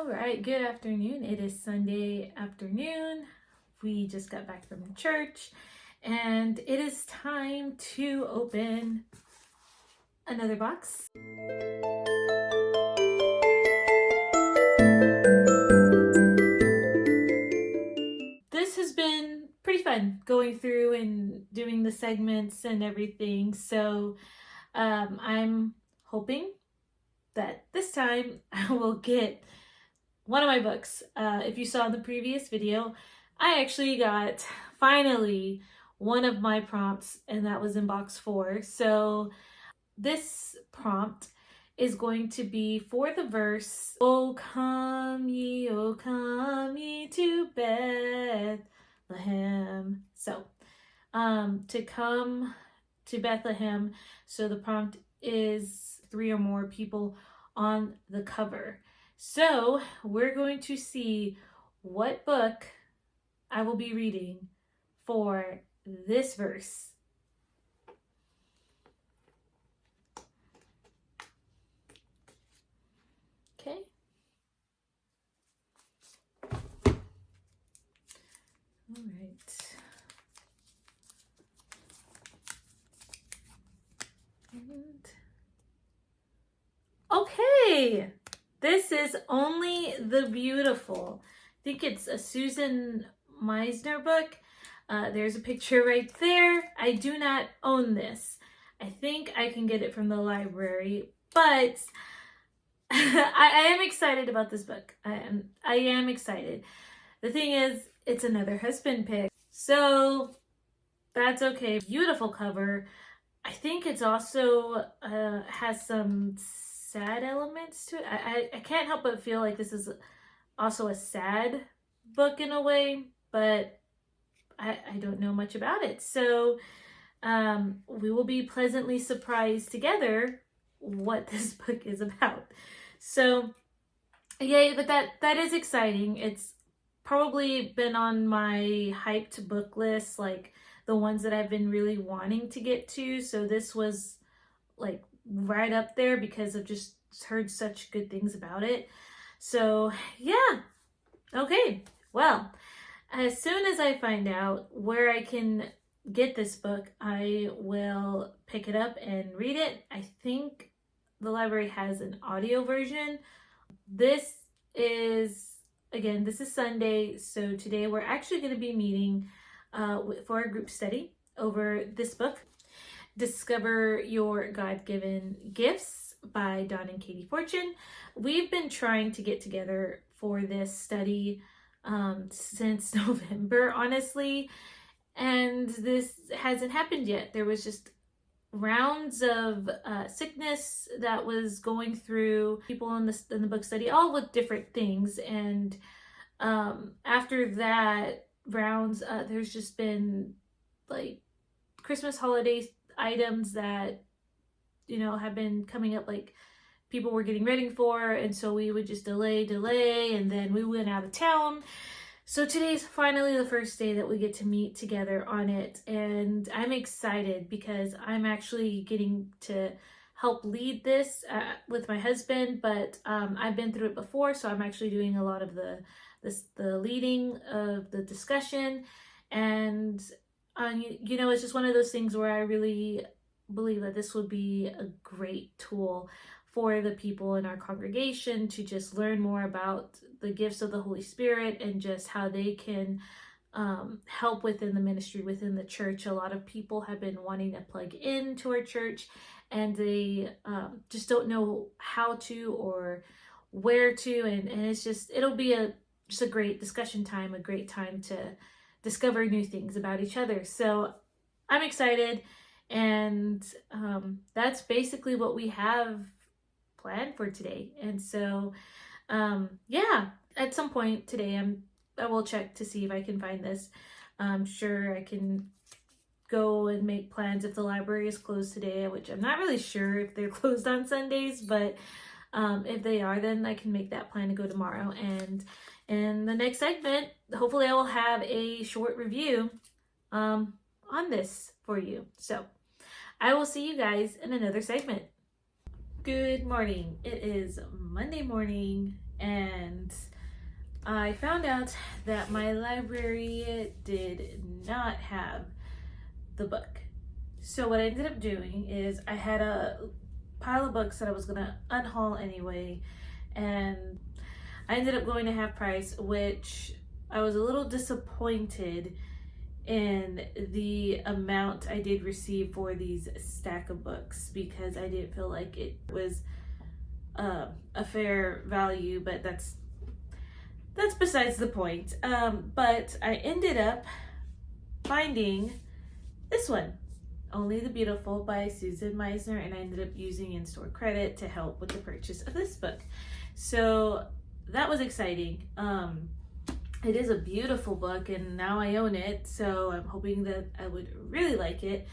All right, good afternoon. It is Sunday afternoon. We just got back from church and it is time to open another box. This has been pretty fun going through and doing the segments and everything. So I'm hoping that this time I will get one of my books. If you saw in the previous video, I actually got finally one of my prompts, and that was in box 4. So this prompt is going to be for the verse, O come ye to Bethlehem. So to come to Bethlehem. So the prompt is 3 or more people on the cover. So we're going to see what book I will be reading for this verse. Okay. All right. And okay. This is Only the Beautiful. I think it's a Susan Meisner book. There's a picture right there. I do not own this. I think I can get it from the library, but I am excited about this book. I am excited. The thing is, it's another husband pick, so that's okay. Beautiful cover. I think it's also has some sad elements to it. I can't help but feel like this is also a sad book in a way, but I don't know much about it. So we will be pleasantly surprised together what this book is about. So yay, but that is exciting. It's probably been on my hyped book list, like the ones that I've been really wanting to get to. So this was like right up there because I've just heard such good things about it. So yeah, okay. Well, as soon as I find out where I can get this book, I will pick it up and read it. I think the library has an audio version. This is Sunday, so today we're actually going to be meeting for a group study over this book, Discover Your God-Given Gifts by Don and Katie Fortune. We've been trying to get together for this study since November, honestly, and this hasn't happened yet. There was just rounds of sickness that was going through people in the book study, all with different things, and after that rounds, there's just been like Christmas holiday items that have been coming up, like people were getting ready for, and so we would just delay, and then we went out of town. So today's finally the first day that we get to meet together on it, and I'm excited because I'm actually getting to help lead this with my husband, but I've been through it before, so I'm actually doing a lot of the leading of the discussion, and it's just one of those things where I really believe that this would be a great tool for the people in our congregation to just learn more about the gifts of the Holy Spirit and just how they can help within the ministry, within the church. A lot of people have been wanting to plug into our church, and they just don't know how to or where to, and it'll be just a great discussion time, a great time to discover new things about each other. So I'm excited, and that's basically what we have planned for today. And so yeah, at some point today I will check to see if I can find this. I'm sure I can go and make plans if the library is closed today, which I'm not really sure if they're closed on Sundays, but if they are, then I can make that plan to go tomorrow. And in the next segment, hopefully I will have a short review on this for you. So I will see you guys in another segment. Good morning. It is Monday morning, and I found out that my library did not have the book. So what I ended up doing is I had a pile of books that I was gonna unhaul anyway, and I ended up going to half price, which I was a little disappointed in the amount I did receive for these stack of books, because I didn't feel like it was a fair value, but that's besides the point. But I ended up finding this one, Only the Beautiful by Susan Meisner, and I ended up using in-store credit to help with the purchase of this book. So that was exciting. It is a beautiful book, and now I own it, so I'm hoping that I would really like it.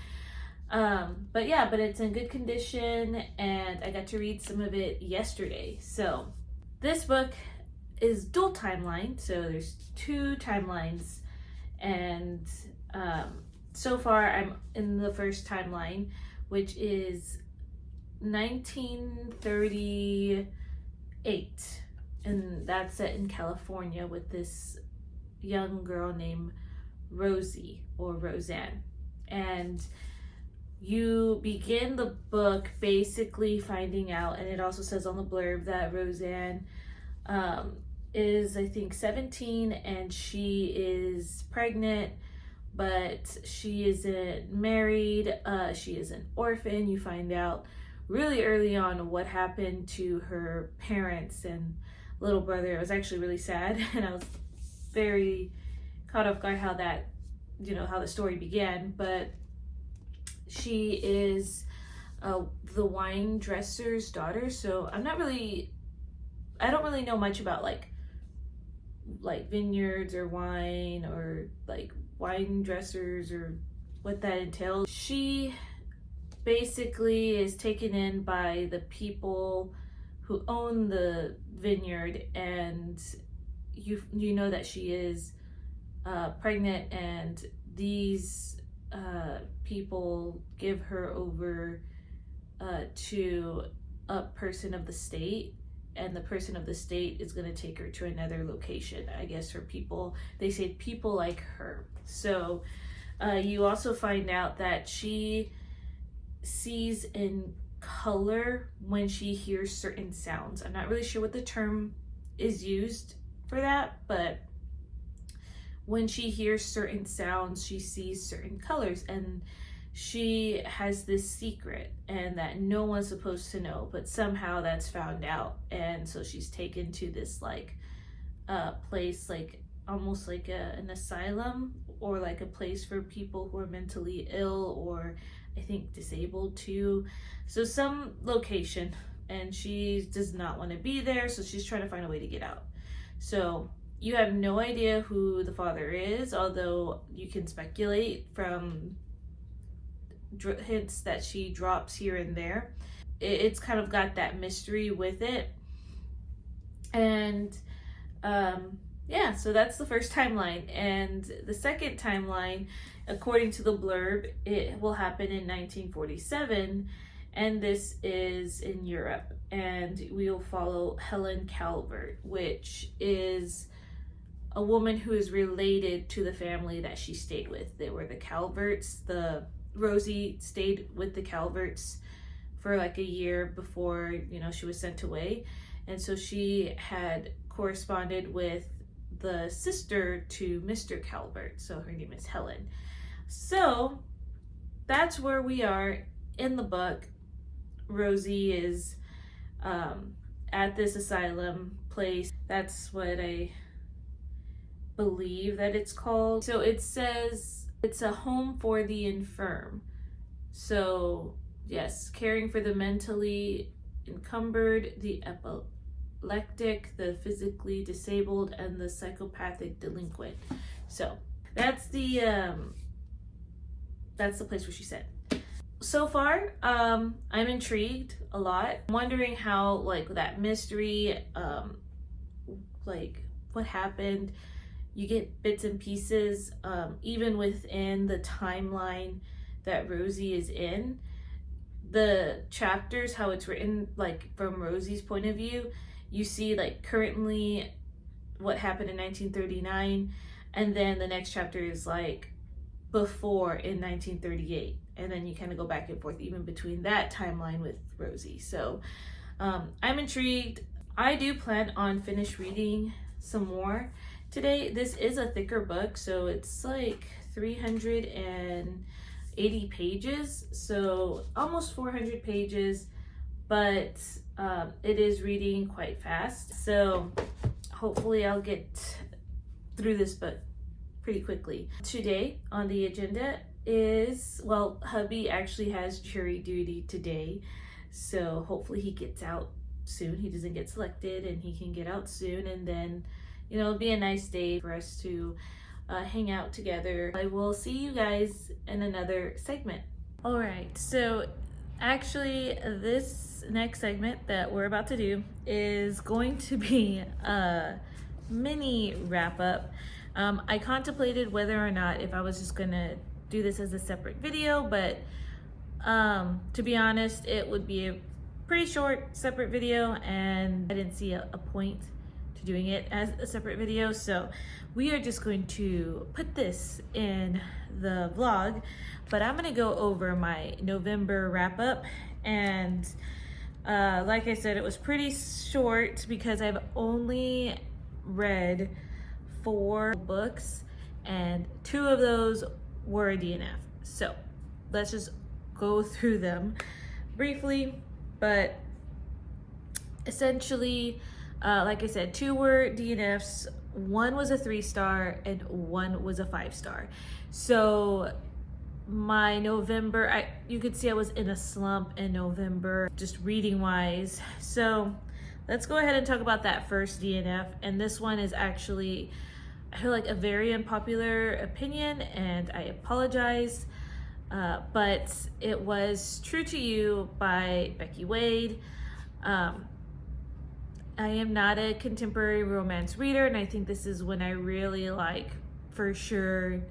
But it's in good condition, and I got to read some of it yesterday. So this book is dual timeline, so there's 2 timelines, and so far I'm in the first timeline, which is 1938, and that's set in California with this young girl named Rosie, or Roseanne. And you begin the book basically finding out, and it also says on the blurb that Roseanne is, I think, 17, and she is pregnant, but she isn't married. She is an orphan. You find out really early on what happened to her parents and little brother. It was actually really sad, and I was very caught off guard how that, how the story began. But she is the wine dresser's daughter, so I don't really know much about like vineyards or wine, or like wine dressers, or what that entails. She basically is taken in by the people who own the vineyard, and you know that she is pregnant, and these people give her over to a person of the state, and the person of the state is going to take her to another location, I guess, for people, they say people like her. So you also find out that she sees in color when she hears certain sounds. I'm not really sure what the term is used for that, but when she hears certain sounds, she sees certain colors, and she has this secret, and that no one's supposed to know, but somehow that's found out, and so she's taken to this place, like almost like an asylum, or like a place for people who are mentally ill, or I think disabled too, so some location, and she does not want to be there, so she's trying to find a way to get out. So you have no idea who the father is, although you can speculate from hints that she drops here and there. It's kind of got that mystery with it. And so that's the first timeline. And the second timeline, according to the blurb, it will happen in 1947, and this is in Europe, and we'll follow Helen Calvert, which is a woman who is related to the family that she stayed with. They were the Calverts. Rosie stayed with the Calverts for like a year before, she was sent away. And so she had corresponded with the sister to Mr. Calvert. So her name is Helen. So that's where we are in the book. Rosie is at this asylum place. That's what I believe that it's called. So it says it's a home for the infirm. So yes, caring for the mentally encumbered, the epileptic, the physically disabled, and the psychopathic delinquent. So that's the place where she said. So far, I'm intrigued a lot. I'm wondering how, like, that mystery, like what happened. You get bits and pieces, even within the timeline that Rosie is in. The chapters, how it's written, like from Rosie's point of view, you see like currently what happened in 1939, and then the next chapter is like before in 1938, and then you kind of go back and forth even between that timeline with Rosie. So I'm intrigued. I do plan on finish reading some more today. This is a thicker book, so it's like 380 pages, so almost 400 pages, but it is reading quite fast. So hopefully I'll get through this book pretty quickly. Today on the agenda is, well, hubby actually has jury duty today, so hopefully he gets out soon. He doesn't get selected and he can get out soon, and then, you know, it'll be a nice day for us to hang out together. I will see you guys in another segment. All right, so actually this next segment that we're about to do is going to be a mini wrap up. I contemplated whether or not if I was just gonna do this as a separate video, but to be honest, it would be a pretty short separate video and I didn't see a point to doing it as a separate video. So we are just going to put this in the vlog, but I'm gonna go over my November wrap up. And like I said, it was pretty short because I've only read 4 books and 2 of those were a DNF. So let's just go through them briefly, but essentially, like I said, 2 were DNFs, 1 was a 3-star and 1 was a 5-star. So my November, you could see I was in a slump in November, just reading wise. So let's go ahead and talk about that first DNF. And this one is actually, I feel like, a very unpopular opinion, and I apologize, but it was True to You by Becky Wade. I am not a contemporary romance reader, and I think this is when I really, like, for sure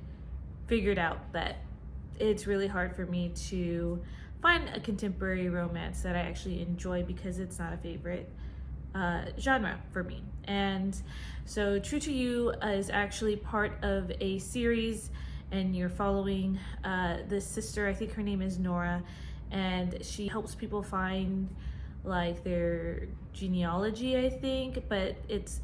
figured out that it's really hard for me to find a contemporary romance that I actually enjoy because it's not a favorite genre for me. And so True to You is actually part of a series, and you're following this sister, I think her name is Nora, and she helps people find like their genealogy, I think, but it's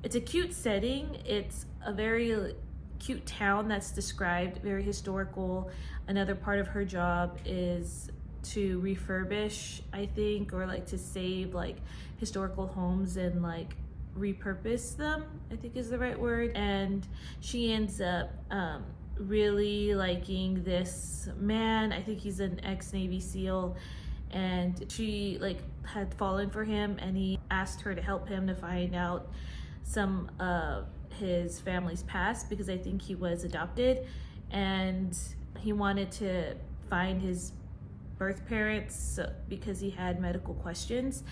a cute setting. It's a very cute town that's described, very historical. Another part of her job is to refurbish, I think, or like to save like historical homes and like repurpose them, I think is the right word. And she ends up really liking this man. I think he's an ex-Navy SEAL, and she like had fallen for him, and he asked her to help him to find out some of his family's past because I think he was adopted, and he wanted to find his birth parents because he had medical questions.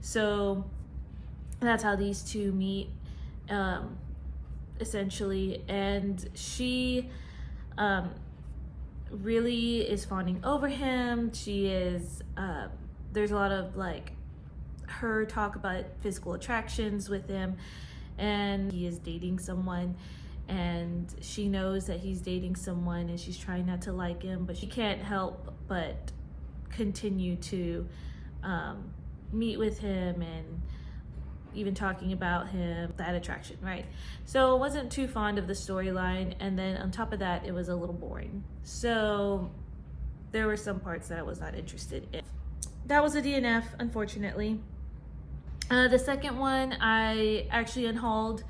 So that's how these two meet, essentially. And she really is fawning over him. She is, there's a lot of like her talk about physical attractions with him, and he is dating someone, and she knows that he's dating someone, and she's trying not to like him, but she can't help but continue to meet with him and even talking about him, that attraction, right? So I wasn't too fond of the storyline, and then on top of that, it was a little boring. So there were some parts that I was not interested in. That was a DNF, unfortunately. The second one I actually unhauled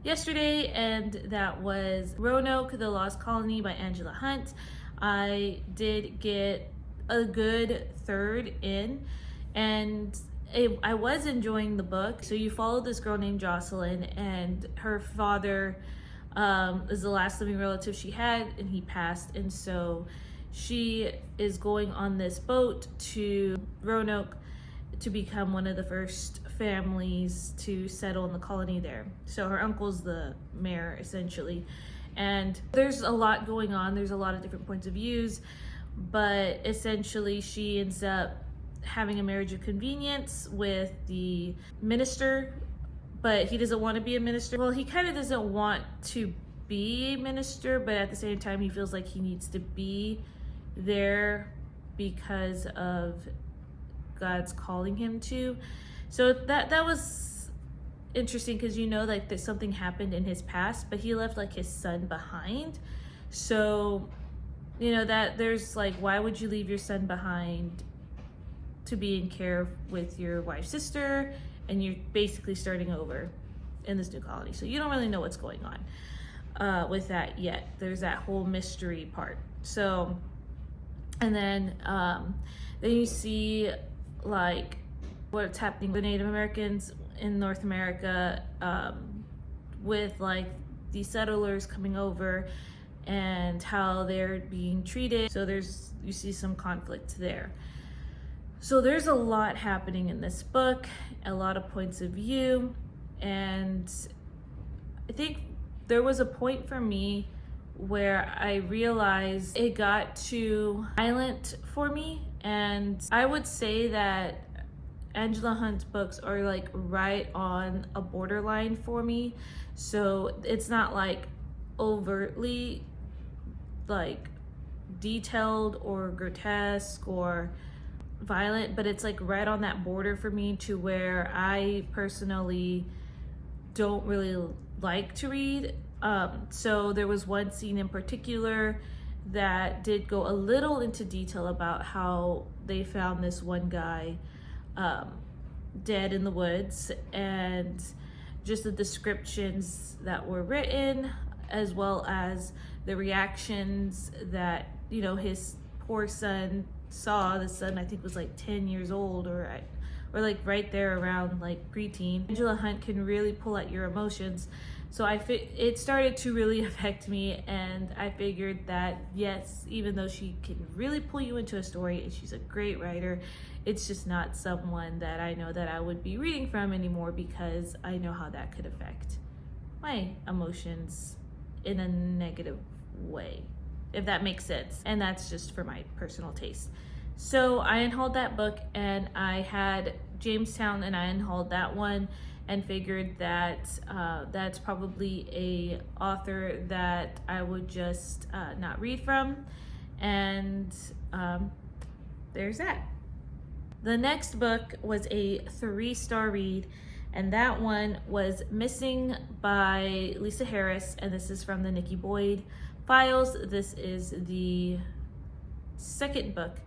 yesterday, and that was Roanoke, The Lost Colony by Angela Hunt. I did get a good third in, and I was enjoying the book. So you follow this girl named Jocelyn, and her father is the last living relative she had, and he passed, and so she is going on this boat to Roanoke to become one of the first families to settle in the colony there. So her uncle's the mayor, essentially. And there's a lot going on. There's a lot of different points of views, but essentially she ends up having a marriage of convenience with the minister, but he doesn't want to be a minister. Well, he kind of doesn't want to be a minister, but at the same time, he feels like he needs to be there because of God's calling him to. So that was interesting, because like that something happened in his past, but he left like his son behind. So that there's like, why would you leave your son behind to be in care with your wife's sister, and you're basically starting over in this new colony? So you don't really know what's going on with that yet. There's that whole mystery part. So, and then you see like what's happening with Native Americans in North America, with like these settlers coming over and how they're being treated. So you see some conflict there. So there's a lot happening in this book, a lot of points of view, and I think there was a point for me where I realized it got too violent for me, and I would say that Angela Hunt's books are like right on a borderline for me. So it's not like overtly like detailed or grotesque or violent, but it's like right on that border for me, to where I personally don't really like to read. So there was one scene in particular that did go a little into detail about how they found this one guy dead in the woods, and just the descriptions that were written, as well as the reactions that his poor son saw. The son, I think, was like 10 years old, or like right there around like preteen. Angela Hunt can really pull at your emotions, so it started to really affect me, and I figured that yes, even though she can really pull you into a story and she's a great writer, it's just not someone that I know that I would be reading from anymore, because I know how that could affect my emotions in a negative way, if that makes sense. And that's just for my personal taste. So I unhauled that book, and I had Jamestown, and I unhauled that one, and figured that that's probably a author that I would just not read from. And there's that. The next book was a 3-star read, and that one was Missing by Lisa Harris, and this is from the Nikki Boyd Files. This is the second book,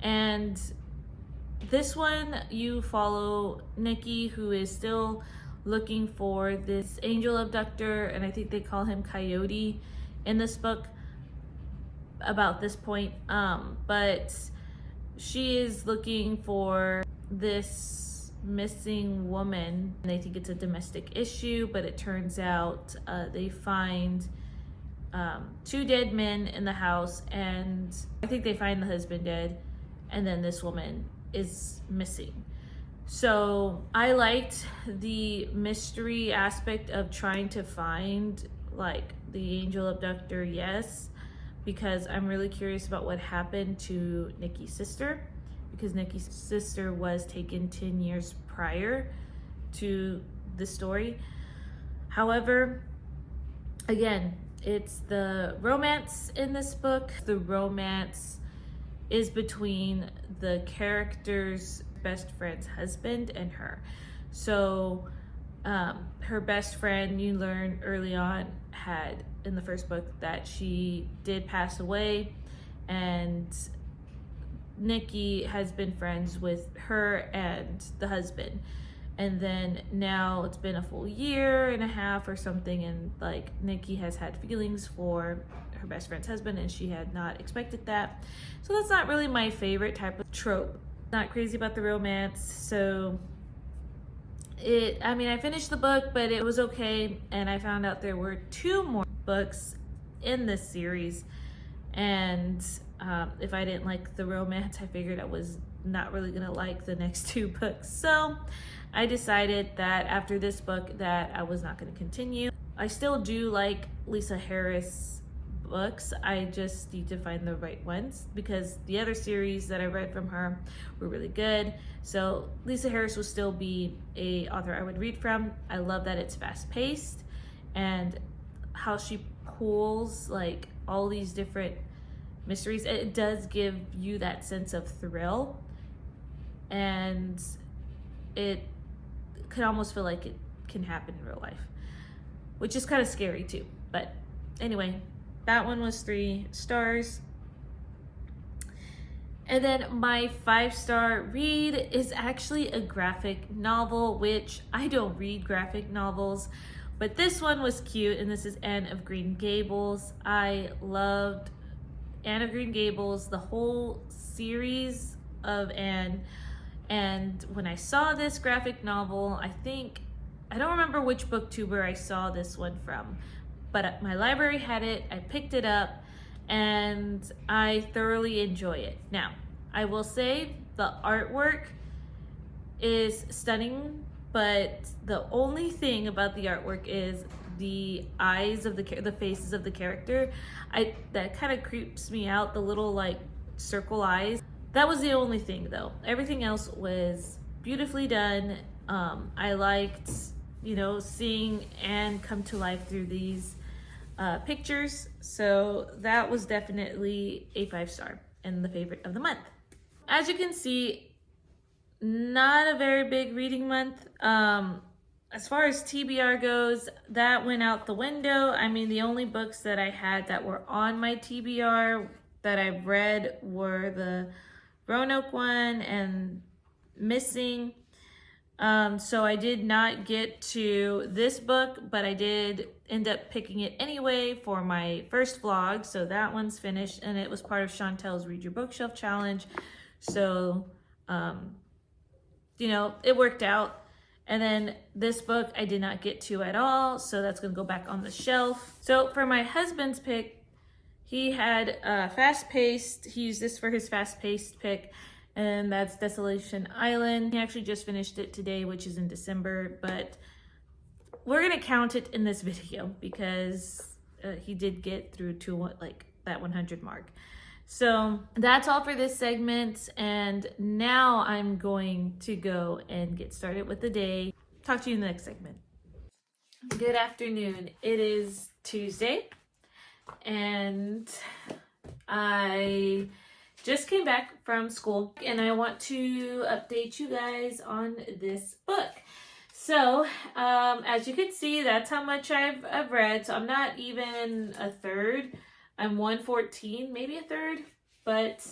and this one you follow Nikki, who is still looking for this angel abductor, and I think they call him Coyote in this book about this point, but she is looking for this missing woman, and they think it's a domestic issue, but it turns out they find 2 dead men in the house, and I think they find the husband dead, and then this woman is missing. So I liked the mystery aspect of trying to find like the angel abductor, yes, because I'm really curious about what happened to Nikki's sister, because Nikki's sister was taken 10 years prior to the story. However, again, it's the romance in this book. The romance is between the character's best friend's husband and her. So her best friend, you learn early on, had in the first book that she did pass away, and Nikki has been friends with her and the husband. And then now it's been a full year and a half or something, and like Nikki has had feelings for her best friend's husband, and she had not expected that. So that's not really my favorite type of trope. Not crazy about the romance. So I finished the book, but it was okay. And I found out there were 2 more books in this series. And if I didn't like the romance, I figured I was not really gonna like the next 2 books. So I decided that after this book that I was not gonna continue. I still do like Lisa Harris books. I just need to find the right ones because the other series that I read from her were really good. So Lisa Harris will still be a author I would read from. I love that it's fast paced and how she pulls like all these different mysteries. It does give you that sense of thrill, and it could almost feel like it can happen in real life, which is kind of scary too. But anyway, that one was 3 stars. And then my 5-star read is actually a graphic novel, which I don't read graphic novels, but this one was cute, and this is Anne of Green Gables. I loved Anne of Green Gables, the whole series of Anne. And when I saw this graphic novel, I don't remember which booktuber I saw this one from, but my library had it, I picked it up, and I thoroughly enjoy it. Now, I will say the artwork is stunning, but the only thing about the artwork is the eyes of the faces of the character. That kind of creeps me out, the little like circle eyes. That was the only thing though. Everything else was beautifully done. I liked, seeing Anne come to life through these pictures. So that was definitely a 5-star and the favorite of the month. As you can see, not a very big reading month. As far as TBR goes, that went out the window. I mean, the only books that I had that were on my TBR that I've read were the Roanoke one and Missing. So I did not get to this book, but I did end up picking it anyway for my first vlog. So that one's finished, and it was part of Chantel's Read Your Bookshelf Challenge. So, it worked out. And then this book I did not get to at all, so that's gonna go back on the shelf. So for my husband's pick, he had fast-paced. He used this for his fast-paced pick, and that's Desolation Island. He actually just finished it today, which is in December, but we're gonna count it in this video because he did get through to that 100 mark. So that's all for this segment, and now I'm going to go and get started with the day. Talk to you in the next segment. Good afternoon. It is Tuesday, and I just came back from school, and I want to update you guys on this book. So, as you can see, that's how much I've read. So I'm not even a third. I'm 114, maybe a third, but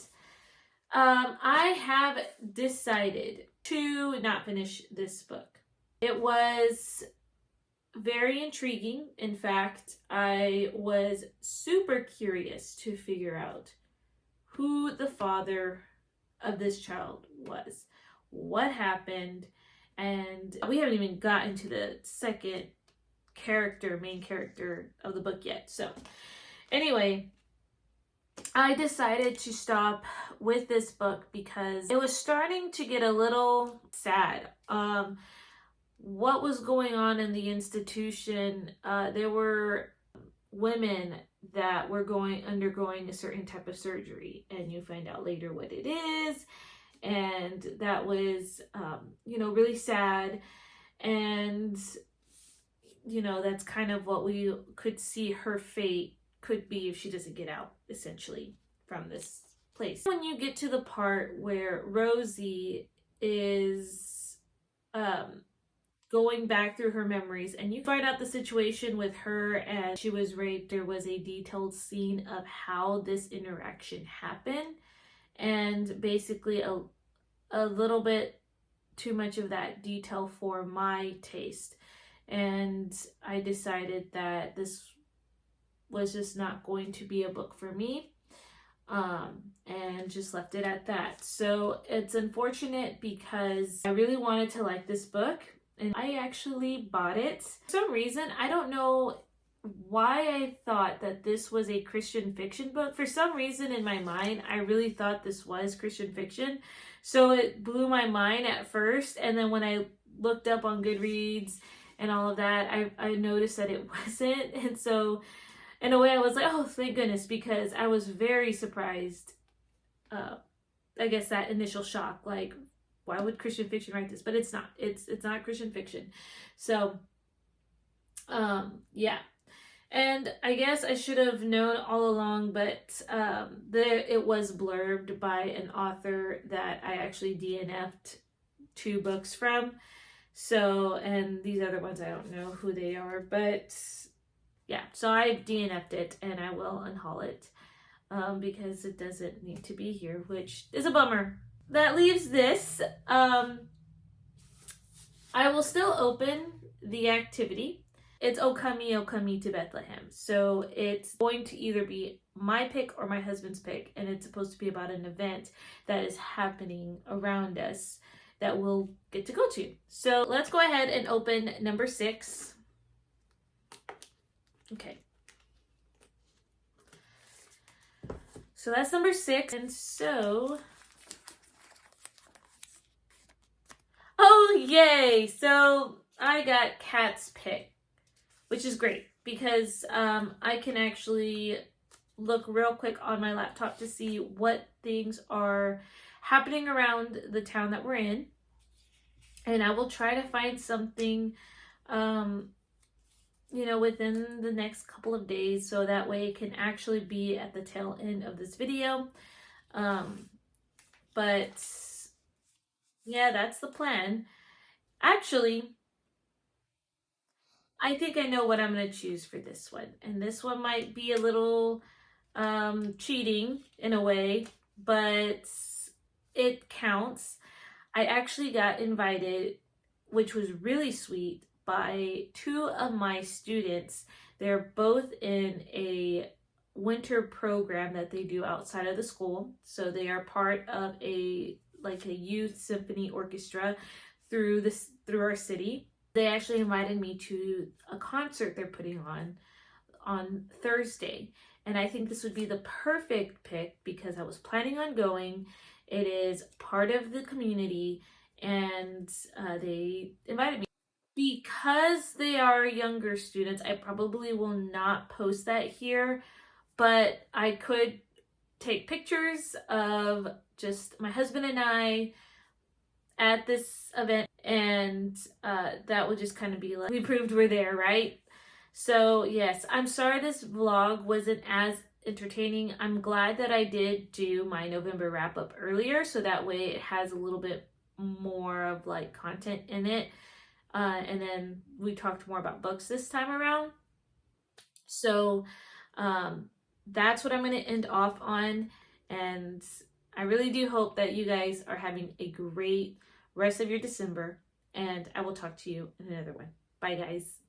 I have decided to not finish this book. It was very intriguing. In fact, I was super curious to figure out who the father of this child was, what happened, and we haven't even gotten to the second main character of the book yet. So anyway, I decided to stop with this book because it was starting to get a little sad. What was going on in the institution, there were women that were undergoing a certain type of surgery, and you find out later what it is, and that was really sad. And that's kind of what we could see her fate could be if she doesn't get out, essentially, from this place. When you get to the part where Rosie is going back through her memories, and you find out the situation with her and she was raped, there was a detailed scene of how this interaction happened, and basically a little bit too much of that detail for my taste. And I decided that this was just not going to be a book for me, and just left it at that. So it's unfortunate because I really wanted to like this book, and I actually bought it. For some reason, I don't know why I thought that this was a Christian fiction book. For some reason in my mind, I really thought this was Christian fiction. So it blew my mind at first, and then when I looked up on Goodreads and all of that, I noticed that it wasn't. And so in a way I was like, oh, thank goodness, because I was very surprised. I guess that initial shock, like, why would Christian fiction write this? But it's not. It's not Christian fiction. So, yeah. And I guess I should have known all along, but it was blurbed by an author that I actually DNF'd 2 books from. So, and these other ones, I don't know who they are, but yeah. So I DNF'd it, and I will unhaul it because it doesn't need to be here, which is a bummer. That leaves this. I will still open the activity. It's O Come Ye, O Come Ye to Bethlehem. So it's going to either be my pick or my husband's pick, and it's supposed to be about an event that is happening around us that we'll get to go to. So let's go ahead and open number 6. Okay. So that's number 6. And so, oh, yay! So I got Kat's pick, which is great because I can actually look real quick on my laptop to see what things are happening around the town that we're in. And I will try to find something, within the next couple of days, so that way it can actually be at the tail end of this video. But yeah, that's the plan. Actually, I think I know what I'm going to choose for this one. And this one might be a little cheating in a way, but it counts. I actually got invited, which was really sweet, by 2 of my students. They're both in a winter program that they do outside of the school. So they are part of a youth symphony orchestra through our city. They actually invited me to a concert they're putting on Thursday. And I think this would be the perfect pick because I was planning on going. It is part of the community, and they invited me. Because they are younger students, I probably will not post that here, but I could take pictures of just my husband and I at this event, and that would just kind of be like, we proved we're there, right? So yes, I'm sorry this vlog wasn't as entertaining. I'm glad that I did do my November wrap up earlier, so that way it has a little bit more of like content in it. And then we talked more about books this time around. So that's what I'm going to end off on. And I really do hope that you guys are having a great rest of your December. And I will talk to you in another one. Bye, guys.